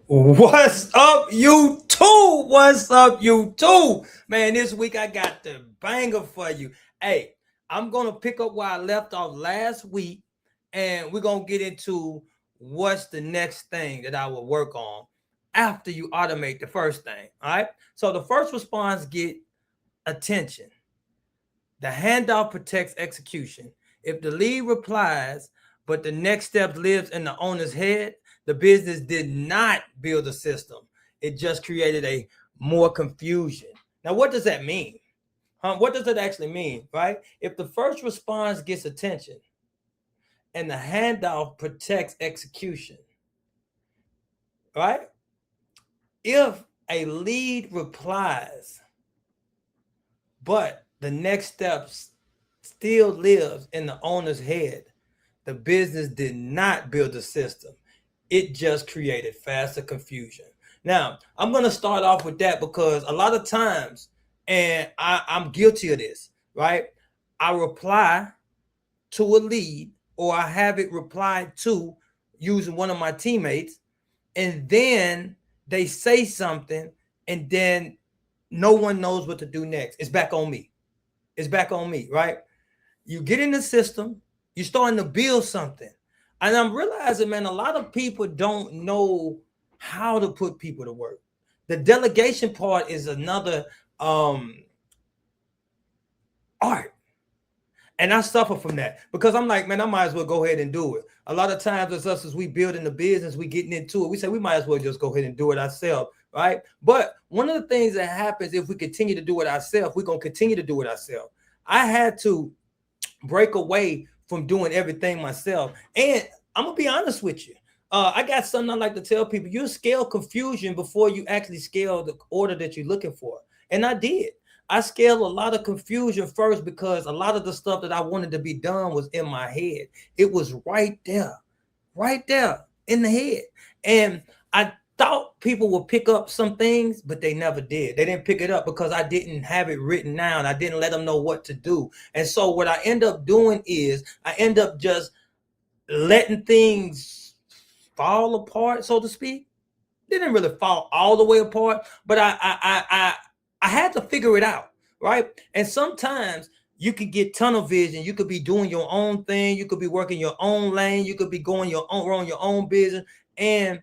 What's up, YouTube? What's up, YouTube? Man, this week I got the banger for you. Hey, I'm gonna pick up where I left off last week, and we're gonna get into what's the next thing that I will work on after you automate the first thing. All right. So the first response get attention. The handoff protects execution. If the lead replies, but the next step lives in the owner's head, the business did not build a system. It just created a more confusion. Now, what does that mean? What does it actually mean, right? If the first response gets attention and the handoff protects execution, right? If a lead replies, but the next steps still lives in the owner's head, the business did not build a system. It just created faster confusion. Now, I'm going to start off with that because a lot of times, and I'm guilty of this, right? I reply to a lead or I have it replied to using one of my teammates, and then they say something, and then no one knows what to do next. It's back on me. It's back on me, right? You get in the system, you're starting to build something. And I'm realizing, man, a lot of people don't know how to put people to work. The delegation part is another art. And I suffer from that because I'm like, man, I might as well go ahead and do it. A lot of times it's us as we building the business, we getting into it. We say we might as well just go ahead and do it ourselves, right? But one of the things that happens if we continue to do it ourselves, we're going to continue to do it ourselves. I had to break away from doing everything myself. And I'm going to be honest with you. I got something I like to tell people. You scale confusion before you actually scale the order that you're looking for. And I did. I scaled a lot of confusion first because a lot of the stuff that I wanted to be done was in my head. It was right there in the head. And I thought people would pick up some things, but they never did. They didn't pick it up because I didn't have it written down. I didn't let them know what to do. And so what I end up doing is I end up just letting things fall apart, so to speak. They didn't really fall all the way apart, but I had to figure it out, right? And sometimes you could get tunnel vision. You could be doing your own thing. You could be working your own lane. You could be going your own, run your own business, and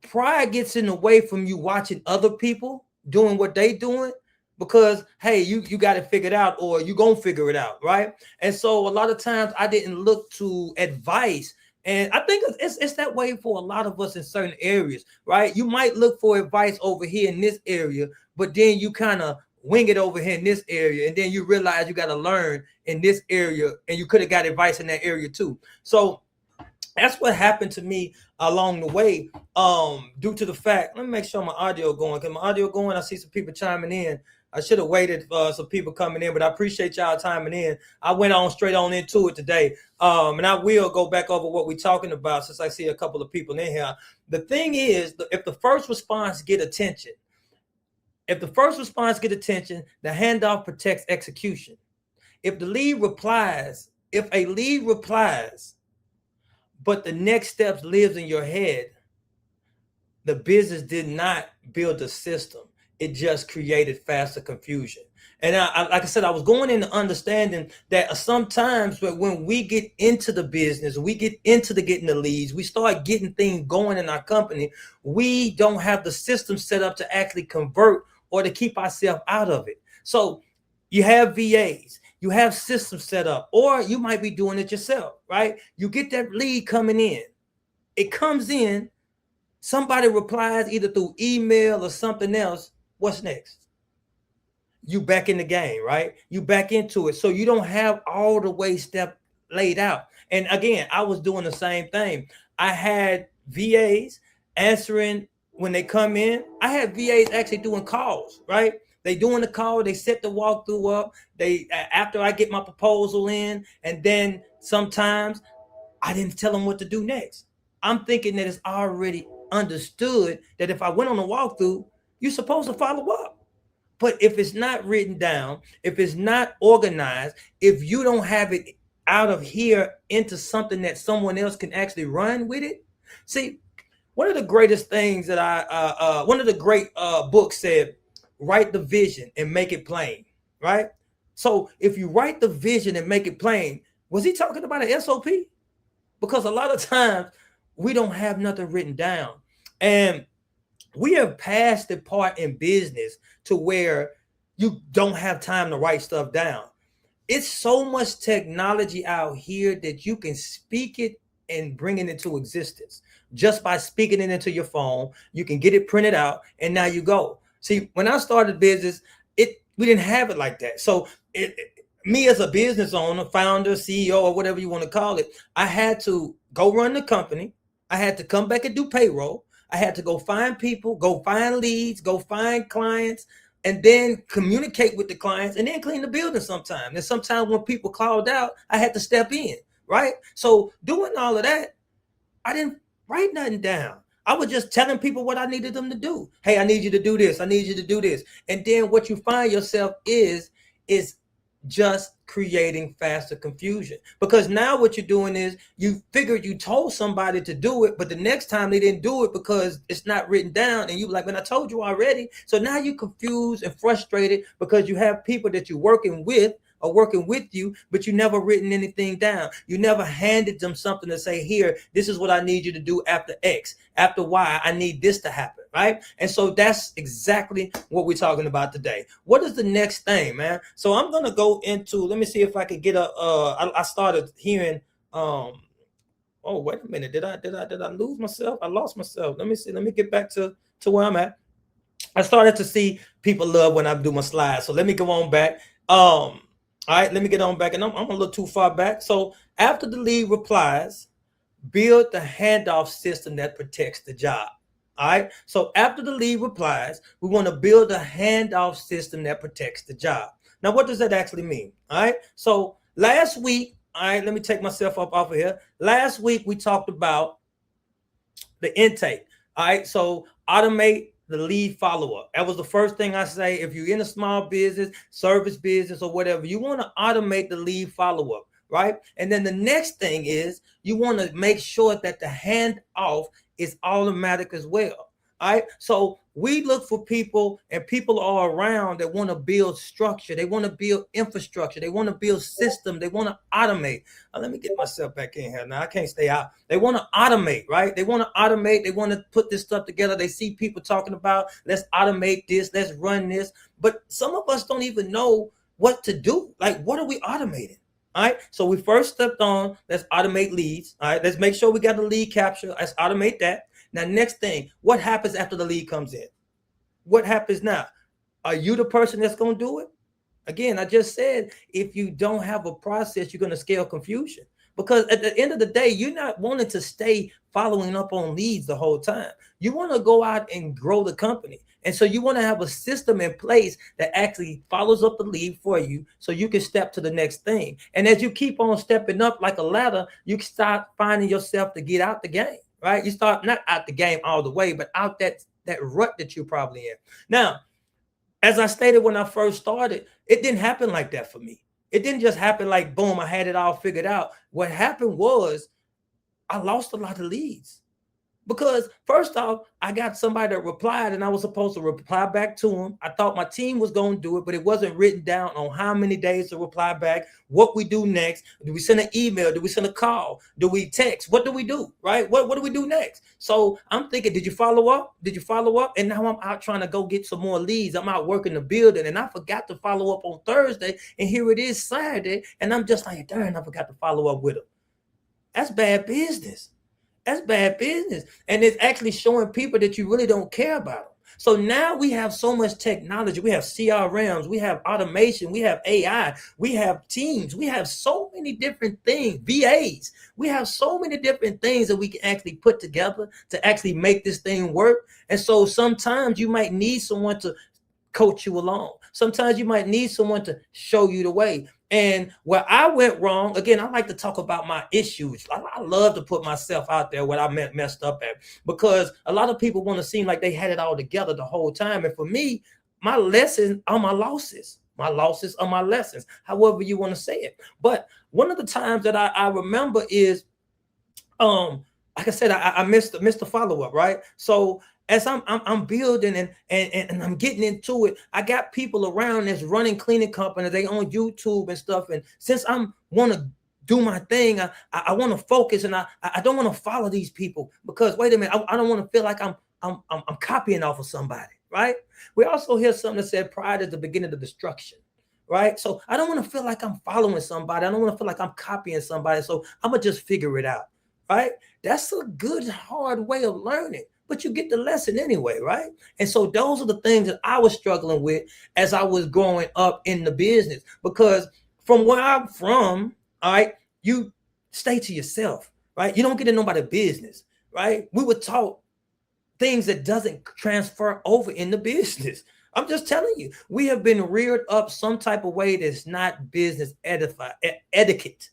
pride gets in the way from you watching other people doing what they doing because hey, you got it figured out or you gonna figure it out, right? And so a lot of times I didn't look to advice, and I think it's that way for a lot of us in certain areas, right? You might look for advice over here in this area, but then you kind of wing it over here in this area, and then you realize you got to learn in this area, and you could have got advice in that area too. So that's what happened to me along the way, due to the fact, let me make sure my audio going. Can my audio going? I see some people chiming in. I should have waited for some people coming in, but I appreciate y'all chiming in. I went on straight on into it today, and I will go back over what we're talking about since I see a couple of people in here. The thing is, if the first response get attention, the handoff protects execution. If a lead replies, but the next steps lives in your head, the business did not build a system. It just created faster confusion. And like I said, I was going into understanding that sometimes when we get into the business, we get into the getting the leads, we start getting things going in our company, we don't have the system set up to actually convert or to keep ourselves out of it. So you have VAs, you have systems set up, or you might be doing it yourself, right? You get that lead coming in. It comes in, somebody replies either through email or something else. What's next? You back in the game, right? You back into it. So you don't have all the way step laid out. And again, I was doing the same thing. I had VAs answering when they come in. I had VAs actually doing calls, right? They doing the call, they set the walkthrough up. They after I get my proposal in, and then sometimes I didn't tell them what to do next. I'm thinking that it's already understood that if I went on a walkthrough, you're supposed to follow up. But if it's not written down, if it's not organized, if you don't have it out of here into something that someone else can actually run with it, see, one of the greatest things that one of the great books said, write the vision and make it plain, right? So if you write the vision and make it plain, was he talking about an SOP? Because a lot of times we don't have nothing written down. And we have passed the part in business to where you don't have time to write stuff down. It's so much technology out here that you can speak it and bring it into existence just by speaking it into your phone. You can get it printed out, and now you go. See, when I started business, we didn't have it like that. So me as a business owner, founder, CEO, or whatever you want to call it, I had to go run the company. I had to come back and do payroll. I had to go find people, go find leads, go find clients, and then communicate with the clients, and then clean the building sometimes. And sometimes when people called out, I had to step in, right? So doing all of that, I didn't write nothing down. I was just telling people what I needed them to do. Hey, I need you to do this. I need you to do this. And then what you find yourself is just creating faster confusion, because now what you're doing is you figured you told somebody to do it, but the next time they didn't do it because it's not written down, and you like, man, I told you already. So now you're confused and frustrated because you have people that you're working with are working with you, but you never written anything down. You never handed them something to say, here, this is what I need you to do after X, after Y, I need this to happen, right? And so that's exactly what we're talking about today. What is the next thing, man? So I'm gonna go into, let me see if I could get I started hearing oh, wait a minute, did I lose myself? I lost myself. Let me see, let me get back to where I'm at. I started to see people love when I do my slides. So let me go on back. All right, let me get on back, and I'm a little too far back. So after the lead replies, build the handoff system that protects the job. All right, so after the lead replies, we want to build a handoff system that protects the job. Now, what does that actually mean? All right, so last week, all right, let me take myself up off of here. Last week, we talked about the intake. All right, so automate the lead follow-up. That was the first thing I say. If you're in a small business, service business, or whatever, you want to automate the lead follow-up, right? And then the next thing is you want to make sure that the handoff is automatic as well. All right. So we look for people, and people are around that want to build structure. They want to build infrastructure. They want to build system. They want to automate. Let me get myself back in here. Now I can't stay out. They want to automate, right? They want to automate. They want to put this stuff together. They see people talking about, let's automate this. Let's run this. But some of us don't even know what to do. Like, what are we automating? All right. So we first stepped on, let's automate leads. All right. Let's make sure we got the lead capture. Let's automate that. Now, next thing, what happens after the lead comes in? What happens now? Are you the person that's going to do it? Again, I just said, if you don't have a process, you're going to scale confusion. Because at the end of the day, you're not wanting to stay following up on leads the whole time. You want to go out and grow the company. And so you want to have a system in place that actually follows up the lead for you so you can step to the next thing. And as you keep on stepping up like a ladder, you can start finding yourself to get out the game. Right? You start not out the game all the way, but out that rut that you're probably in. Now, as I stated when I first started, it didn't happen like that for me. It didn't just happen like, boom, I had it all figured out. What happened was I lost a lot of leads. Because first off, I got somebody that replied, and I was supposed to reply back to him. I thought my team was going to do it, but it wasn't written down on how many days to reply back, what we do next. Do we send an email? Do we send a call? Do we text? What do we do? Right? What do we do next? So I'm thinking, did you follow up? Did you follow up? And now I'm out trying to go get some more leads. I'm out working the building, and I forgot to follow up on Thursday. And here it is Saturday. And I'm just like, darn, I forgot to follow up with him. That's bad business. That's bad business. And it's actually showing people that you really don't care about them. So now we have so much technology. We have CRMs, we have automation, we have AI, we have teams, we have so many different things, VAs. We have so many different things that we can actually put together to actually make this thing work. And so sometimes you might need someone to coach you along. Sometimes you might need someone to show you the way. And where I went wrong, again, I like to talk about my issues. I love to put myself out there where I messed up at, because a lot of people want to seem like they had it all together the whole time. And for me, my lessons are my losses. My losses are my lessons, however you want to say it. But one of the times that I remember is like I said, I missed the follow up, right? So as I'm building and I'm getting into it, I got people around that's running cleaning companies. They on YouTube and stuff. And since I'm want to do my thing, I want to focus, and I don't want to follow these people because wait a minute, I don't want to feel like I'm copying off of somebody, right? We also hear something that said pride is the beginning of destruction. Right. So I don't want to feel like I'm following somebody. I don't want to feel like I'm copying somebody. So I'm going to just figure it out. Right. That's a good, hard way of learning, but you get the lesson anyway. Right. And so those are the things that I was struggling with as I was growing up in the business, because from where I'm from, all right, you stay to yourself. Right. You don't get in nobody's business. Right. We were taught things that doesn't transfer over in the business. I'm just telling you, we have been reared up some type of way that's not business etiquette.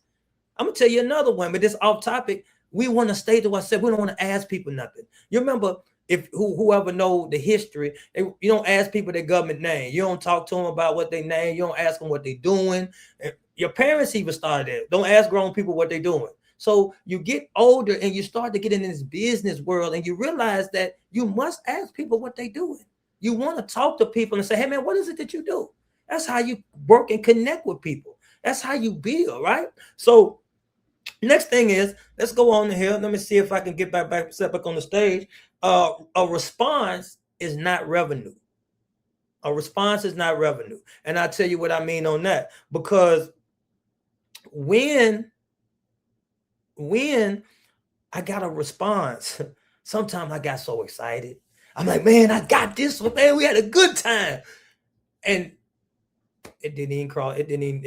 I'm gonna tell you another one, but this off topic. We want to stay to ourselves. We don't want to ask people nothing. You remember, if whoever know the history, you don't ask people their government name. You don't talk to them about what they name. You don't ask them what they're doing. Your parents even started that. Don't ask grown people what they're doing. So you get older and you start to get in this business world, and you realize that you must ask people what they're doing. You want to talk to people and say, hey man, what is it that you do? That's how you work and connect with people. That's how you build, right? So next thing is, let's go on here. Let me see if I can get set back on the stage. A response is not revenue. A response is not revenue. And I'll tell you what I mean on that. Because when I got a response, sometimes I got so excited. I'm like, man, I got this one, man. We had a good time. And it didn't even crawl. It didn't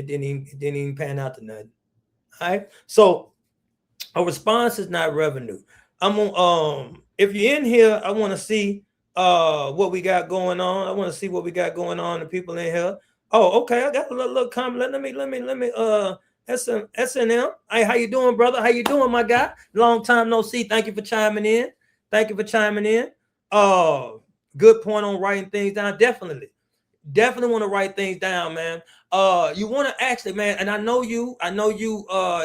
even pan out to nothing. All right. So a response is not revenue. I'm on if you're in here, I want to see what we got going on. I want to see what we got going on, the people in here. Oh, okay. I got a little comment. Let me SNM. Hey, how you doing, brother? How you doing, my guy? Long time no see. Thank you for chiming in. Thank you for chiming in. Good point on writing things down. Definitely want to write things down, man. You want to actually, man, and I know you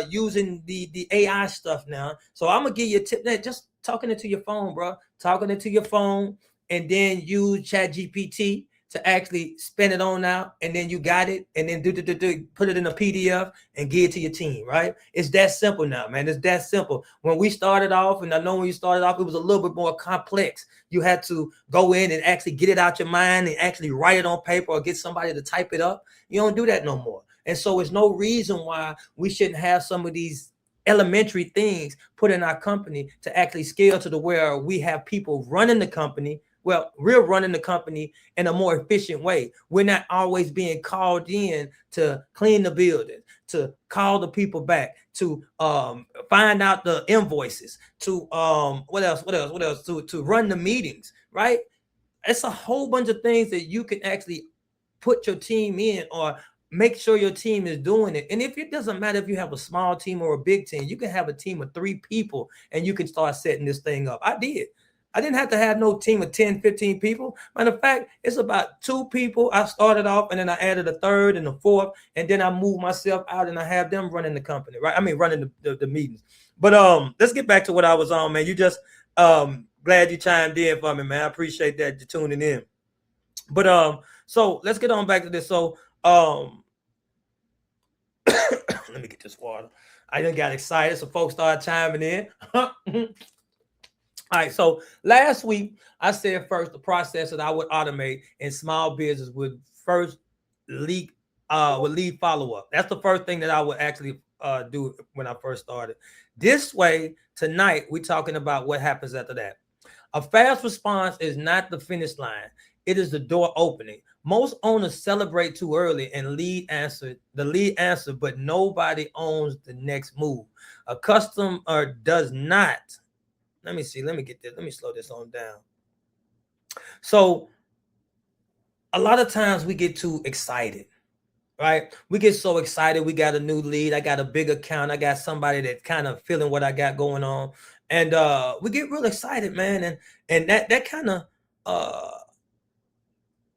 using the AI stuff now. So I'm gonna give you a tip that just talking into your phone, bro. Talking into your phone, and then use Chat GPT to actually spin it on out, and then you got it, and then put it in a PDF and give it to your team, right? It's that simple now, man. It's that simple. When we started off, and I know when you started off, it was a little bit more complex. You had to go in and actually get it out your mind and actually write it on paper or get somebody to type it up. You don't do that no more. And so it's no reason why we shouldn't have some of these elementary things put in our company to actually scale to the where we have people running the company. Well, we're running the company in a more efficient way. We're not always being called in to clean the building, to call the people back, to find out the invoices, to what else, to run the meetings, right? It's a whole bunch of things that you can actually put your team in, or make sure your team is doing it. And if it doesn't matter if you have a small team or a big team, you can have a team of 3 people and you can start setting this thing up. I didn't have to have no team of 10, 15 people. Matter of fact, it's about 2 people. I started off, and then I added a third and a fourth, and then I moved myself out and I have them running the company, right? I mean, running the meetings. But let's get back to what I was on, man. You just glad you chimed in for me, man. I appreciate that you tuning in. But so let's get on back to this. So let me get this water. I just got excited, so folks started chiming in. All right, so last week I said first the process that I would automate in small business would first lead follow up. That's the first thing that I would actually do when I first started. This way, tonight we're talking about what happens after that. A fast response is not the finish line. It is the door opening. Most owners celebrate too early and lead answer, but nobody owns the next move. A customer does not. Let me see. Let me get this. Let me slow this on down. So a lot of times we get too excited, right? We get so excited. We got a new lead. I got a big account. I got somebody that's kind of feeling what I got going on. And we get real excited, man. And that kind of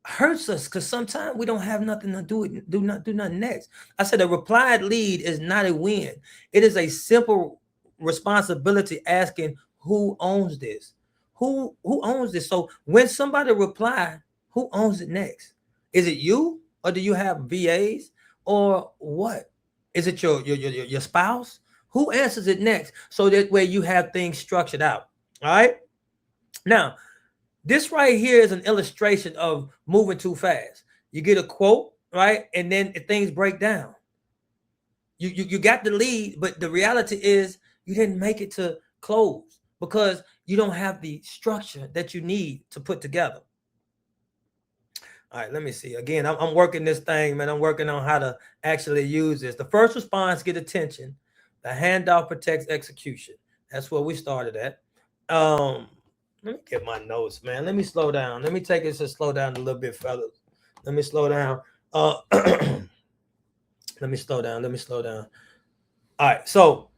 hurts us, because sometimes we don't have nothing to do nothing next. I said a replied lead is not a win. It is a simple responsibility asking who owns this, who owns this. So when somebody reply, who owns it next? Is it you, or do you have VAs, or what? Is it your spouse? Who answers it next? So that way you have things structured out. All right. Now, this right here is an illustration of moving too fast. You get a quote, right? And then things break down. You got the lead, but the reality is you didn't make it to close because you don't have the structure that you need to put together. All right, let me see. Again, I'm working this thing, man. I'm working on how to actually use this. The first response, get attention. The handoff protects execution. That's where we started at. Let me get my notes, man. Let me slow down. Let me take it to slow down a little bit, fellas. Let me slow down. Let me slow down. Let me slow down. All right. So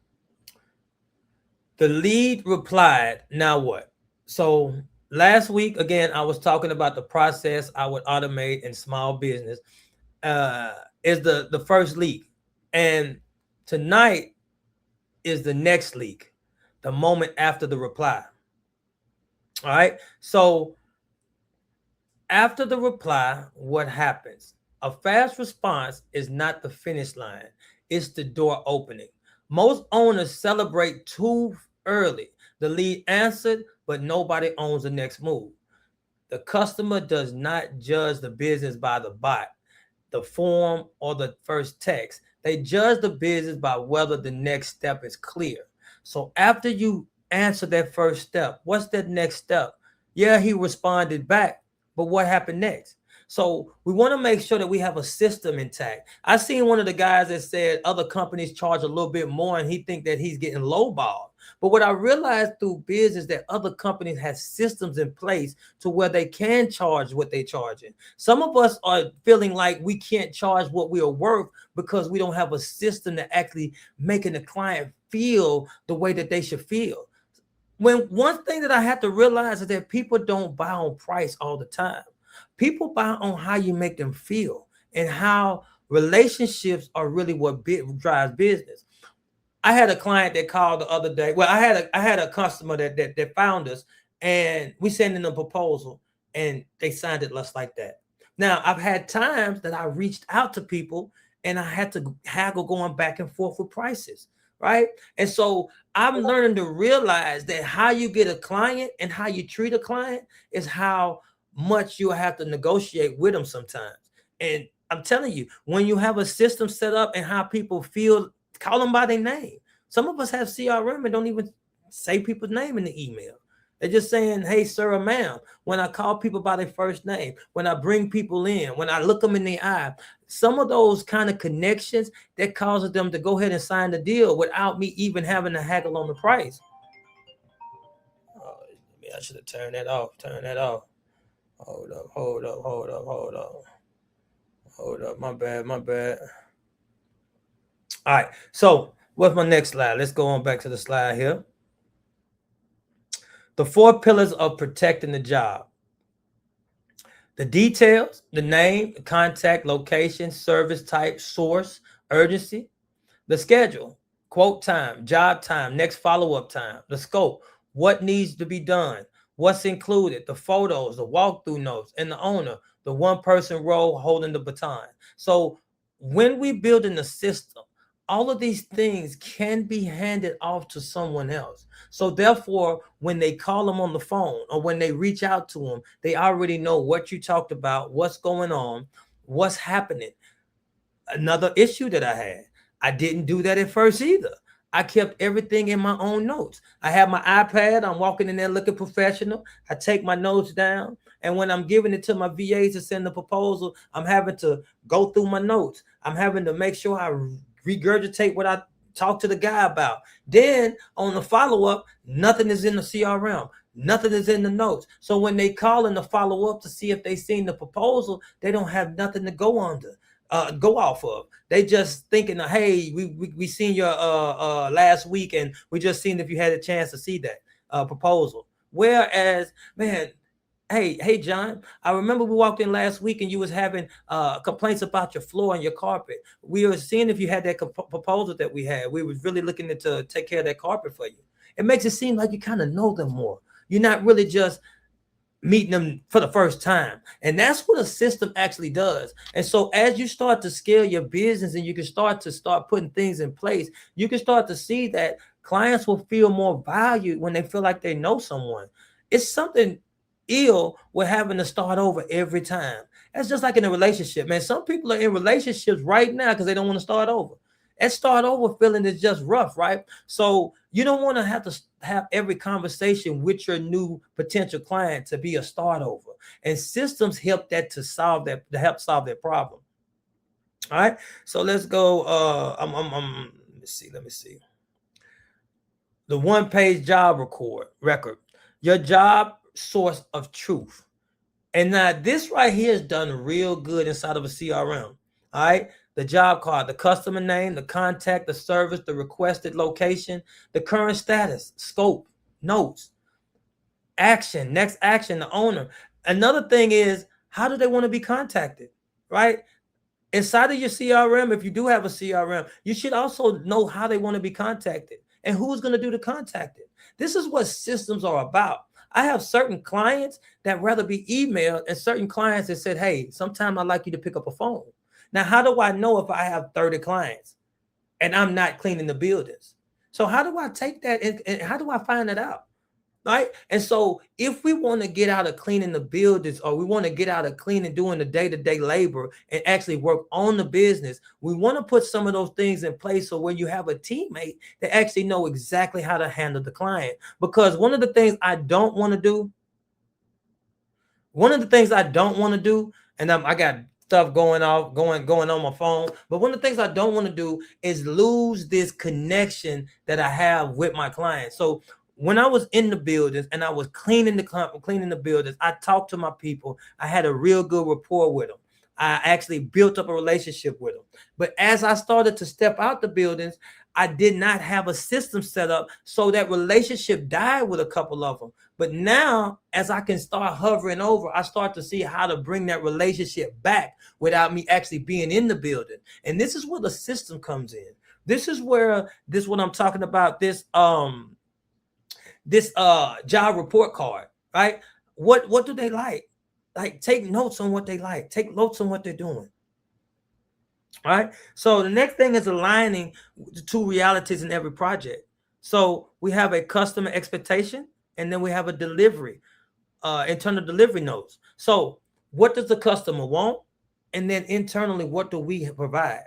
the lead replied, now what? So last week, again, I was talking about the process I would automate in small business is the first leak. And tonight is the next leak, the moment after the reply. All right. So after the reply, what happens? A fast response is not the finish line. It's the door opening. Most owners celebrate too early. The lead answered, but nobody owns the next move. The customer does not judge the business by the bot, the form, or the first text. They judge the business by whether the next step is clear. So after you answer that first step, what's that next step? Yeah, he responded back, but what happened next? So we want to make sure that we have a system intact. I seen one of the guys that said other companies charge a little bit more and he think that he's getting lowballed. But what I realized through business that other companies have systems in place to where they can charge what they're charging. Some of us are feeling like we can't charge what we are worth because we don't have a system that actually making the client feel the way that they should feel. When one thing that I have to realize is that people don't buy on price all the time. People buy on how you make them feel and how relationships are really what drives business. I had a client that called the other day. Well, I had a customer that found us, and we sent in a proposal, and they signed it just like that. Now, I've had times that I reached out to people, and I had to haggle going back and forth with prices, right? And so I'm learning to realize that how you get a client and how you treat a client is how much you have to negotiate with them sometimes. And I'm telling you, when you have a system set up and how people feel, call them by their name. Some of us have CRM and don't even say people's name in the email. They're just saying, hey, sir or ma'am. When I call people by their first name, when I bring people in, when I look them in the eye, some of those kind of connections that causes them to go ahead and sign the deal without me even having to haggle on the price. Oh, I should have turned that off. Turn that off. Hold up. My bad. All right. So what's my next slide? Let's go on back to the slide here. The 4 pillars of protecting the job. The details, the name, the contact, location, service type, source, urgency. The schedule, quote time, job time, next follow-up time. The scope, what needs to be done, what's included, the photos, the walkthrough notes, and the owner, the one-person role holding the baton. So when we build in the system, all of these things can be handed off to someone else. So therefore, when they call them on the phone or when they reach out to them, they already know what you talked about, what's going on, what's happening. Another issue that I had, I didn't do that at first either. I kept everything in my own notes. I have my iPad. I'm walking in there looking professional. I take my notes down. And when I'm giving it to my VAs to send the proposal, I'm having to go through my notes. I'm having to make sure I regurgitate what I talked to the guy about. Then on the follow-up, nothing is in the CRM. Nothing is in the notes. So when they call in the follow-up to see if they seen the proposal, they don't have nothing to go off of. They just thinking, hey, we seen your last week and we just seen if you had a chance to see that proposal. Whereas, man, Hey, John, I remember we walked in last week and you was having complaints about your floor and your carpet. We were seeing if you had that proposal that we had. We was really looking to take care of that carpet for you. It makes it seem like you kind of know them more. You're not really just meeting them for the first time. And that's what a system actually does. And so as you start to scale your business and you can start putting things in place, you can start to see that clients will feel more valued when they feel like they know someone. It's something ill with having to start over every time. That's just like in a relationship, man. Some people are in relationships right now because they don't want to start over. That start over feeling is just rough, right? So you don't want to have every conversation with your new potential client to be a start over. And systems help that to help solve that problem. All right. So let's go. Let me see. The one-page job record. Your job source of truth. And now this right here is done real good inside of a CRM. All right. The job card, the customer name, the contact, the service, the requested location, the current status, scope, notes, action, next action, the owner. Another thing is, how do they want to be contacted? Right? Inside of your CRM, if you do have a CRM, you should also know how they want to be contacted and who's going to do the contacting. This is what systems are about. I have certain clients that rather be emailed and certain clients that said, hey, sometime I'd like you to pick up a phone. Now, how do I know if I have 30 clients and I'm not cleaning the buildings? So how do I take that and how do I find that out? Right. And so if we want to get out of cleaning the buildings or we want to get out of cleaning, doing the day-to-day labor and actually work on the business, we want to put some of those things in place. So when you have a teammate that actually know exactly how to handle the client, because one of the things I don't want to do, and I got stuff going on my phone, but one of the things I don't want to do is lose this connection that I have with my clients. So when I was in the buildings and I was cleaning the buildings, I talked to my people. I had a real good rapport with them. I actually built up a relationship with them. But as I started to step out the buildings, I did not have a system set up, so that relationship died with a couple of them. But now, as I can start hovering over, I start to see how to bring that relationship back without me actually being in the building. And this is where the system comes in. This is where what I'm talking about, this job report card, right? What do they like? Like, take notes on what they like. Take notes on what they're doing. All right. So the next thing is aligning the two realities in every project. So we have a customer expectation and then we have a delivery, internal delivery notes. So what does the customer want? And then internally, what do we provide?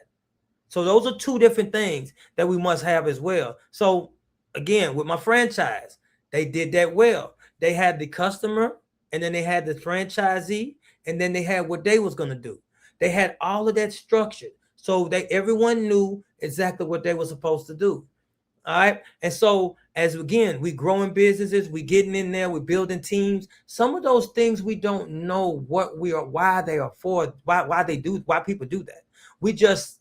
So those are two different things that we must have as well. So again, with my franchise, they did that well. They had the customer and then they had the franchisee and then they had what they was going to do. They had all of that structured. So everyone knew exactly what they were supposed to do. All right. And so as again, we growing businesses, we getting in there, we're building teams. Some of those things we don't know what we are, why they are for, why people do that. We just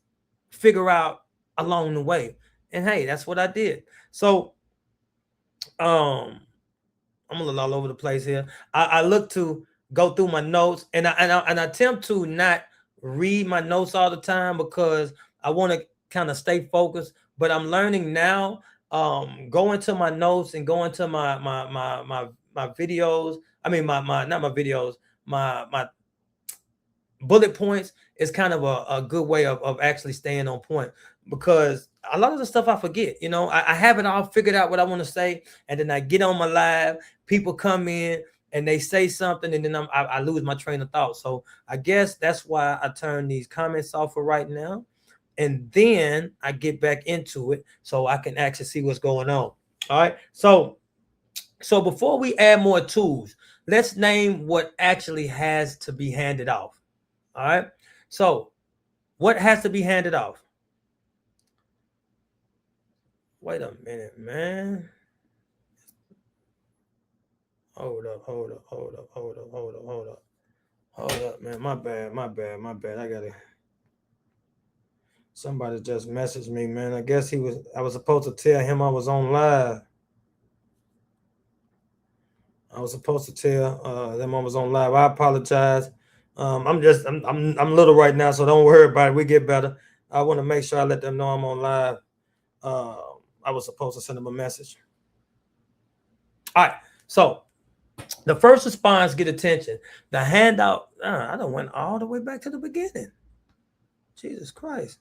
figure out along the way. And hey, that's what I did. So I'm a little all over the place here. I look to go through my notes and I attempt to not read my notes all the time because I want to kind of stay focused. But I'm learning now, going to my notes and going to my videos. I mean my not my videos, my bullet points is kind of a good way of actually staying on point, because a lot of the stuff I forget. I have it all figured out what I want to say, and then I get on my live, people come in and they say something, and then I lose my train of thought. So I guess that's why I turn these comments off for right now, and then I get back into it so I can actually see what's going on. All right. So before we add more tools, let's name what actually has to be handed off. All right. So what has to be handed off? Wait a minute, man. Hold up. Hold up, man. My bad. Somebody just messaged me, man. I guess I was supposed to tell him I was on live. I was supposed to tell them I was on live. I apologize. I'm a little right now, so don't worry about it. We get better. I want to make sure I let them know I'm on live. Uh, I was supposed to send them a message. All right. So the first response get attention. The handout. I don't went all the way back to the beginning. Jesus Christ.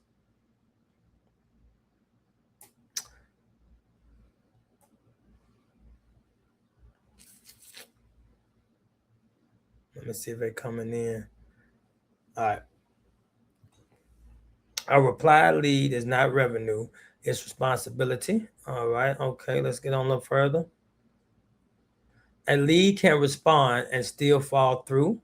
Let me see if they're coming in. All right. A reply lead is not revenue, it's responsibility. All right. Okay. Let's get on a little further. A lead can respond and still fall through.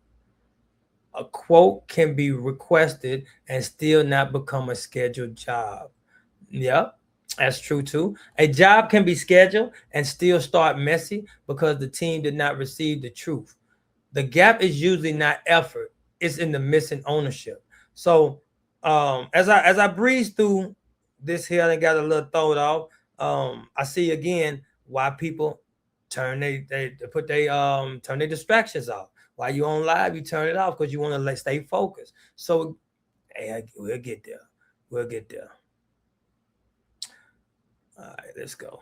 A quote can be requested and still not become a scheduled job. Yep, that's true too. A job can be scheduled and still start messy because the team did not receive the truth. The gap is usually not effort, it's in the missing ownership. So as I breeze through this here and got a little thrown off, I see again why people they put they turn their distractions off. While you on live, you turn it off because you want to stay focused. So hey, we'll get there. We'll get there. All right, let's go.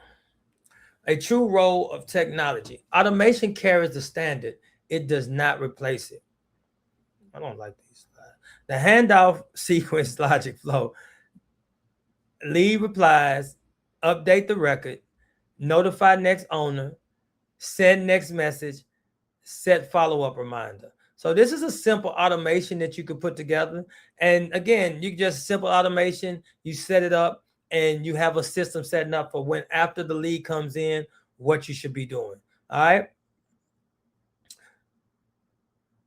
A true role of technology. Automation carries the standard. It does not replace it. I don't like these slides. The handoff sequence logic flow. Lead replies, update the record, notify next owner, send next message, set follow-up reminder. So this is a simple automation that you could put together. And again, you just simple automation, you set it up and you have a system setting up for when after the lead comes in, what you should be doing. All right.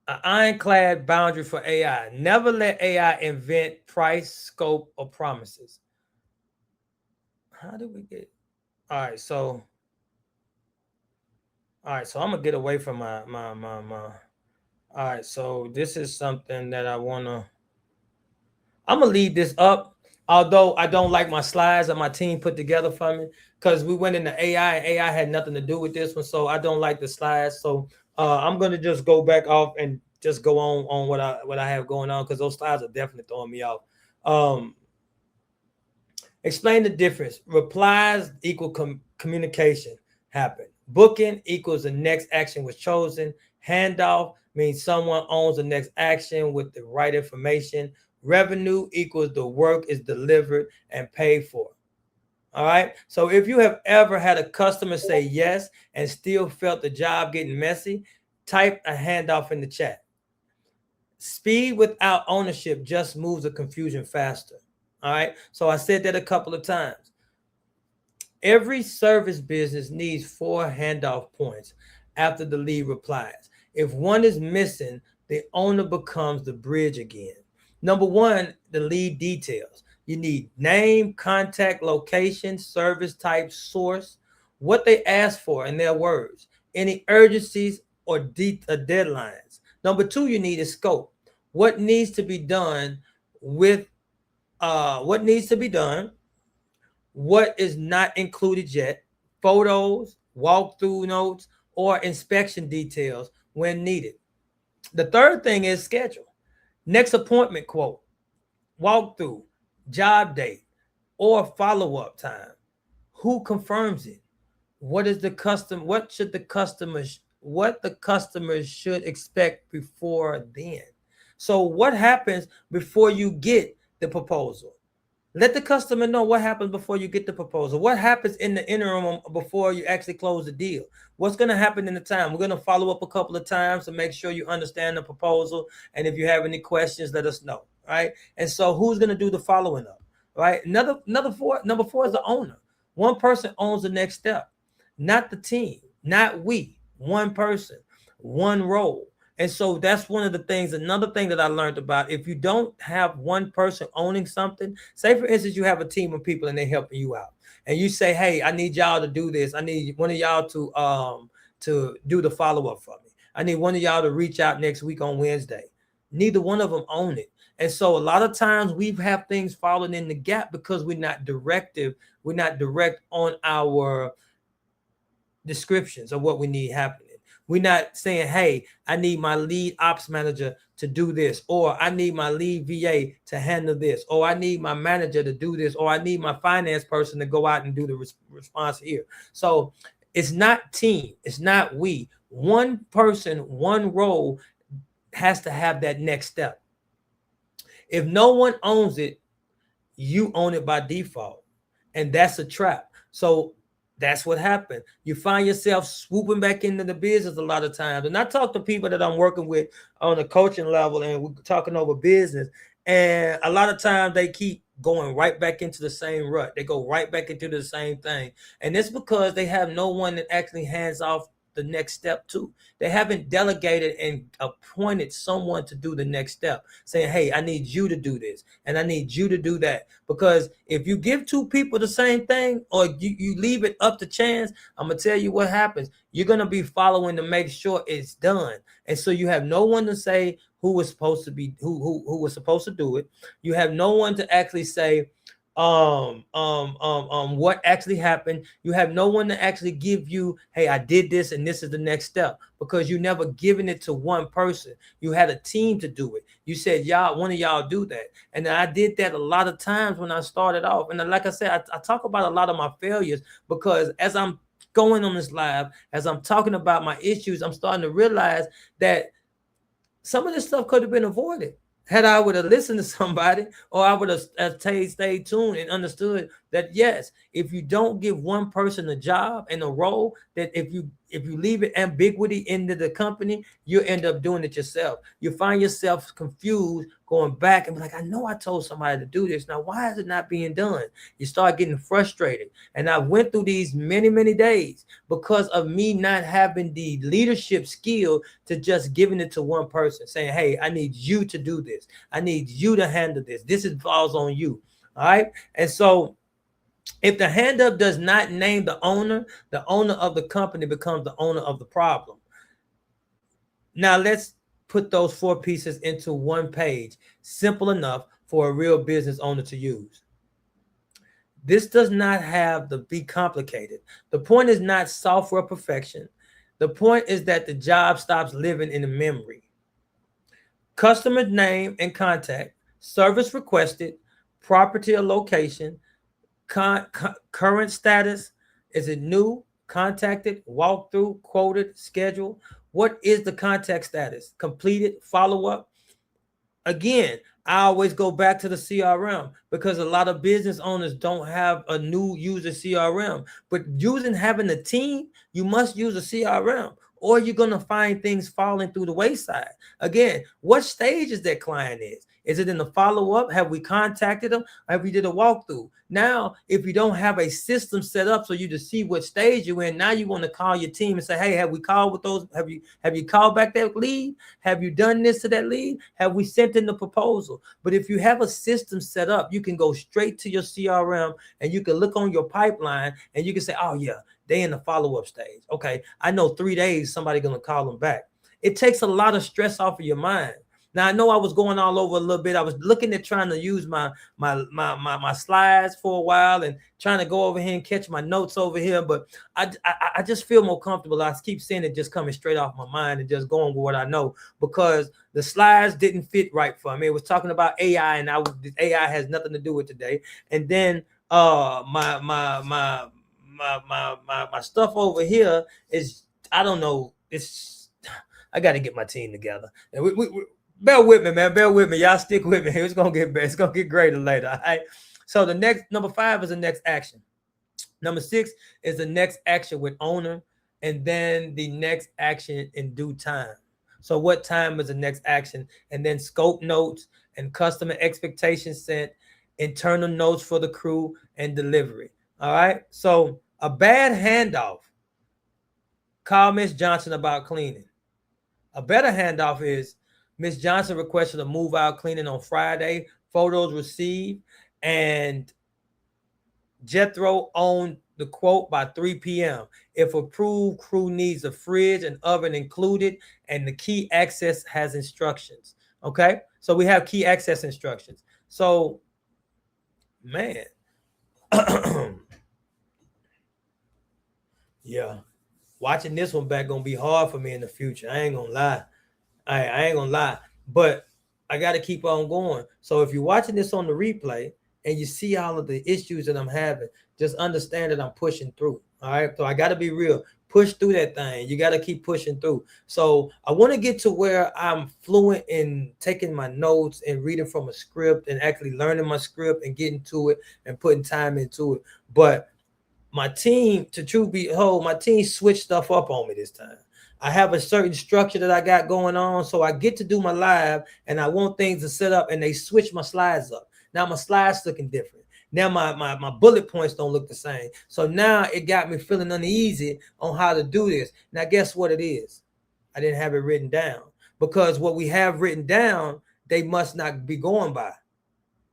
An ironclad boundary for AI. Never let AI invent price, scope, or promises. How did we get? All right, so I'm gonna get away from my. All right, so this is something that I'm gonna leave this up. Although I don't like my slides that my team put together for me, because we went into AI and AI had nothing to do with this one, so I don't like the slides. So I'm gonna just go back off and just go on what I have going on, because those slides are definitely throwing me off. Explain the difference. Replies equal communication happen. Booking equals the next action was chosen. Handoff means someone owns the next action with the right information. Revenue equals the work is delivered and paid for. All right. So if you have ever had a customer say yes and still felt the job getting messy, type a handoff in the chat. Speed without ownership just moves the confusion faster. All right. So I said that a couple of times. Every service business needs 4 handoff points after the lead replies. If one is missing, the owner becomes the bridge again. Number 1, the lead details. You need name, contact, location, service type, source, what they asked for in their words, any urgencies or deadlines. Number 2, you need a scope. What needs to be done with what needs to be done, what is not included yet, photos, walkthrough notes, or inspection details when needed. The third thing is schedule. Next appointment quote, walkthrough, job date, or follow-up time. Who confirms it? What is the custom? What should the customers? What the customers should expect before then? So what happens before you get the proposal? Let the customer know what happens before you get the proposal. What happens in the interim before you actually close the deal? What's going to happen in the time? We're going to follow up a couple of times to make sure you understand the proposal. And if you have any questions, let us know. Right. And so who's going to do the following up? Right. Number four is the owner. One person owns the next step, not the team, not we. One person, one role. And so that's one of the things. Another thing that I learned about, if you don't have one person owning something, say for instance, you have a team of people and they're helping you out, and you say, hey, I need y'all to do this. I need one of y'all to do the follow-up for me. I need one of y'all to reach out next week on Wednesday. Neither one of them own it. And so a lot of times we have things falling in the gap because we're not direct on our descriptions of what we need happening. We're not saying, hey, I need my lead ops manager to do this, or I need my lead VA to handle this, or I need my manager to do this, or I need my finance person to go out and do the response here. So it's not team. It's not we. One person, one role has to have that next step. If no one owns it, you own it by default. And that's a trap. So that's what happened. You find yourself swooping back into the business a lot of times. And I talk to people that I'm working with on a coaching level, and we're talking over business. And a lot of times they keep going right back into the same rut. They go right back into the same thing. And it's because they have no one that actually hands off the next step to. They haven't delegated and appointed someone to do the next step, saying, hey, I need you to do this and I need you to do that. Because if you give two people the same thing, or you leave it up to chance, I'm gonna tell you what happens. You're gonna be following to make sure it's done. And so you have no one to say who was supposed to be who was supposed to do it. You have no one to actually say what actually happened. You have no one to actually give you, hey, I did this and this is the next step, because you never given it to one person. You had a team to do it. You said, y'all, one of y'all do that. And I did that a lot of times when I started off. And like I said, I talk about a lot of my failures, because as I'm going on this live, as I'm talking about my issues, I'm starting to realize that some of this stuff could have been avoided had I would have listened to somebody, or I would have stayed tuned and understood that, yes, if you don't give one person a job and a role, that if you leave it ambiguity into the company, you end up doing it yourself. You find yourself confused, going back and be like, I know I told somebody to do this. Now, why is it not being done? You start getting frustrated. And I went through these many, many days because of me not having the leadership skill to just giving it to one person, saying, hey, I need you to do this. I need you to handle this. This falls on you. All right. And so if the handoff does not name the owner of the company becomes the owner of the problem. Now let's put those 4 pieces into one page, simple enough for a real business owner to use. This does not have to be complicated. The point is not software perfection. The point is that the job stops living in the memory. Customer name and contact, service requested, property or location, current status. Is it new, contacted, walkthrough, quoted, scheduled? What is the contact status? Completed, follow-up? Again, I always go back to the CRM, because a lot of business owners don't have a new user CRM. But having a team, you must use a CRM, or you're going to find things falling through the wayside. Again, what stage is that client is? Is it in the follow-up? Have we contacted them? Have we did a walkthrough? Now, if you don't have a system set up so you to see what stage you're in, now you want to call your team and say, hey, have we called with those? Have you called back that lead? Have you done this to that lead? Have we sent in the proposal? But if you have a system set up, you can go straight to your CRM and you can look on your pipeline and you can say, oh yeah, they in the follow-up stage. Okay, I know 3 days somebody gonna call them back. It takes a lot of stress off of your mind. Now, I know I was going all over a little bit. I was looking at trying to use my slides for a while and trying to go over here and catch my notes over here, but I just feel more comfortable. I keep seeing it just coming straight off my mind and just going with what I know, because the slides didn't fit right for me. It was talking about AI, and AI has nothing to do with today. And then my stuff over here is, I don't know. I got to get my team together. And we bear with me, man. Bear with me. Y'all stick with me. It's gonna get better. It's gonna get greater later. All right. So the next, number 5 is the next action. Number 6 is the next action with owner, and then the next action in due time. So what time is the next action? And then scope notes and customer expectations set, internal notes for the crew, and delivery. All right. So a bad handoff. Call Miss Johnson about cleaning. A better handoff is, Miss Johnson requested a move out cleaning on Friday. Photos received, and Jethro owned the quote by 3 p.m. If approved, crew needs a fridge and oven included, and the key access has instructions. Okay, so we have key access instructions. So, man, yeah. watching this one back gonna be hard for me in the future. I ain't gonna lie. I ain't gonna lie, but I got to keep on going. So if you're watching this on the replay and you see all of the issues that I'm having, just understand that I'm pushing through. All right. So I got to be real. Push through that thing. You got to keep pushing through. So I want to get to where I'm fluent in taking my notes and reading from a script and actually learning my script and getting to it and putting time into it. But my team, to truth be told, my team switched stuff up on me this time. I have a certain structure that I got going on, so I get to do my live, and I want things to set up, and they switch my slides up. Now my slides looking different. Now my bullet points don't look the same. So now it got me feeling uneasy on how to do this. Now guess what it is? I didn't have it written down, because what we have written down, they must not be going by.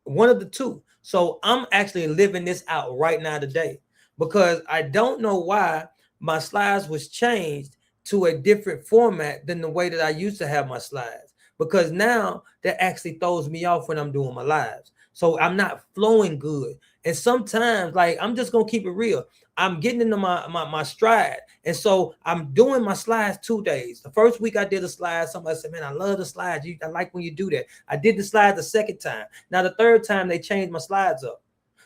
One of the two. So I'm actually living this out right now today, because I don't know why my slides was changed to a different format than the way that I used to have my slides, because now that actually throws me off when I'm doing my lives. So I'm not flowing good. And sometimes, like, I'm just gonna keep it real. I'm getting into my stride. And so I'm doing my slides 2 days. The first week I did a slide. Somebody said, man, I love the slides. I like when you do that. I did the slides the second time. Now the third time they changed my slides up.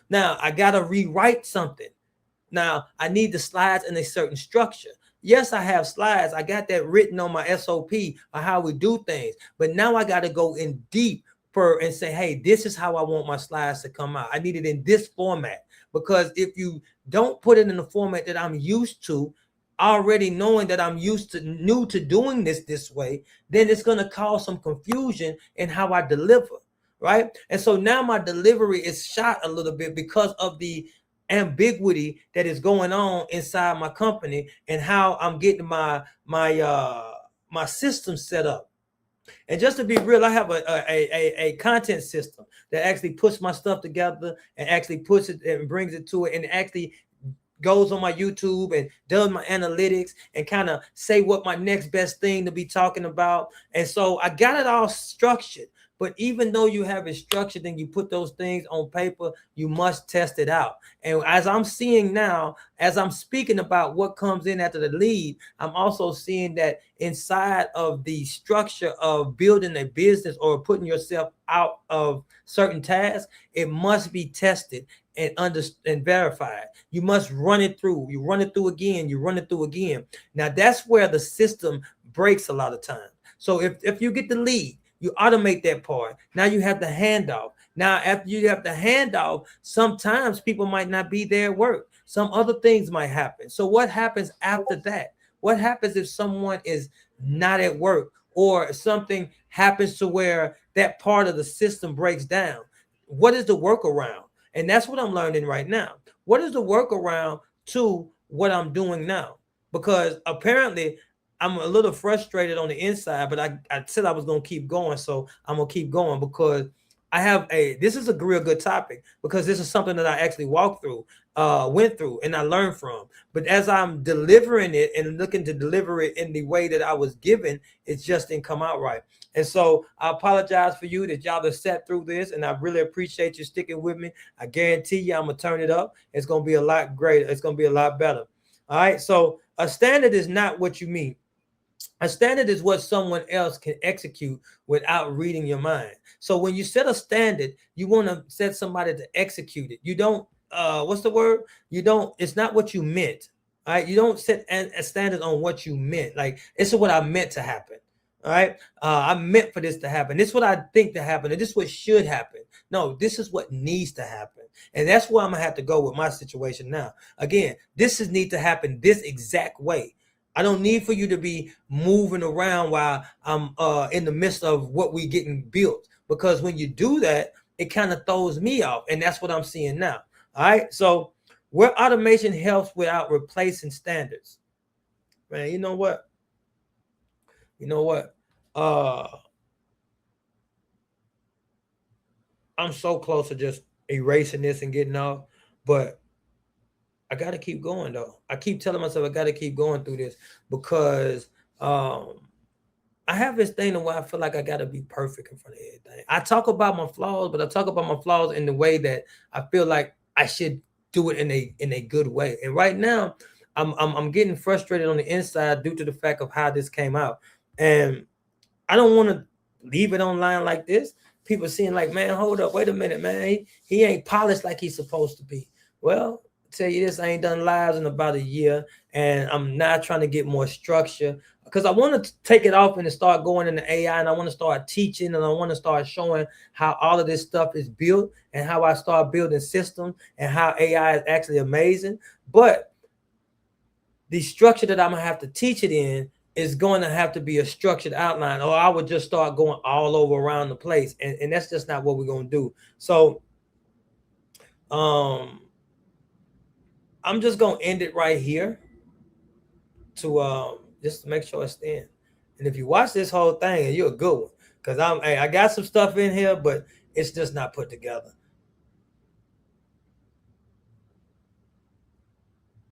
Now I gotta rewrite something. Now I need the slides in a certain structure. Yes, I have slides. I got that written on my SOP on how we do things. But now I got to go in deep and say, hey, this is how I want my slides to come out. I need it in this format. Because if you don't put it in the format that I'm used to, already knowing that I'm new to doing this way, then it's going to cause some confusion in how I deliver. Right. And so now my delivery is shot a little bit because of the ambiguity that is going on inside my company and how I'm getting my system set up. And just to be real, I have a content system that actually puts my stuff together and actually puts it and brings it to it, and actually goes on my YouTube and does my analytics and kind of say what my next best thing to be talking about. And so I got it all structured. But even though you have it structured and you put those things on paper, you must test it out. And as I'm seeing now, as I'm speaking about what comes in after the lead, I'm also seeing that inside of the structure of building a business or putting yourself out of certain tasks, it must be tested and verified. You must run it through. You run it through again. You run it through again. Now that's where the system breaks a lot of times. So if you get the lead, you automate that part. Now you have the handoff. Now, after you have the handoff, sometimes people might not be there at work. Some other things might happen. So what happens after that? What happens if someone is not at work, or something happens to where that part of the system breaks down? What is the workaround? And that's what I'm learning right now. What is the workaround to what I'm doing now? Because apparently I'm a little frustrated on the inside, but I said I was going to keep going. So I'm going to keep going, because this is a real good topic, because this is something that I actually went through, and I learned from. But as I'm delivering it and looking to deliver it in the way that I was given, it just didn't come out right. And so I apologize for you that y'all have sat through this, and I really appreciate you sticking with me. I guarantee you I'm going to turn it up. It's going to be a lot greater. It's going to be a lot better. All right. So a standard is not what you mean. A standard is what someone else can execute without reading your mind. So when you set a standard, you want to set somebody to execute it. You don't, what's the word? You don't, it's not what you meant. All right. You don't set a standard on what you meant. Like, this is what I meant to happen. All right. I meant for this to happen. This is what I think to happen. And this is what should happen. No, this is what needs to happen. And that's where I'm going to have to go with my situation now. Again, this is need to happen this exact way. I don't need for you to be moving around while I'm in the midst of what we getting built, because when you do that, it kind of throws me off. And that's what I'm seeing now. All right. So where automation helps without replacing standards, man, you know what? I'm so close to just erasing this and getting off, but I got to keep going though. I keep telling myself I got to keep going through this, because I have this thing where I feel like I got to be perfect in front of everything. I talk about my flaws, but I talk about my flaws in the way that I feel like I should do it in a good way. And right now, I'm getting frustrated on the inside due to the fact of how this came out. And I don't want to leave it online like this. People seeing like, man, hold up, wait a minute, man. He ain't polished like he's supposed to be. Well, tell you this, I ain't done lives in about a year, and I'm not trying to get more structure because I want to take it off and start going into AI, and I want to start teaching, and I want to start showing how all of this stuff is built and how I start building systems and how AI is actually amazing. But the structure that I'm gonna have to teach it in is going to have to be a structured outline, or I would just start going all over around the place, and that's just not what we're gonna do. So I'm just gonna end it right here to just to make sure it's in. And if you watch this whole thing, and you're a good one, because I got some stuff in here, but it's just not put together.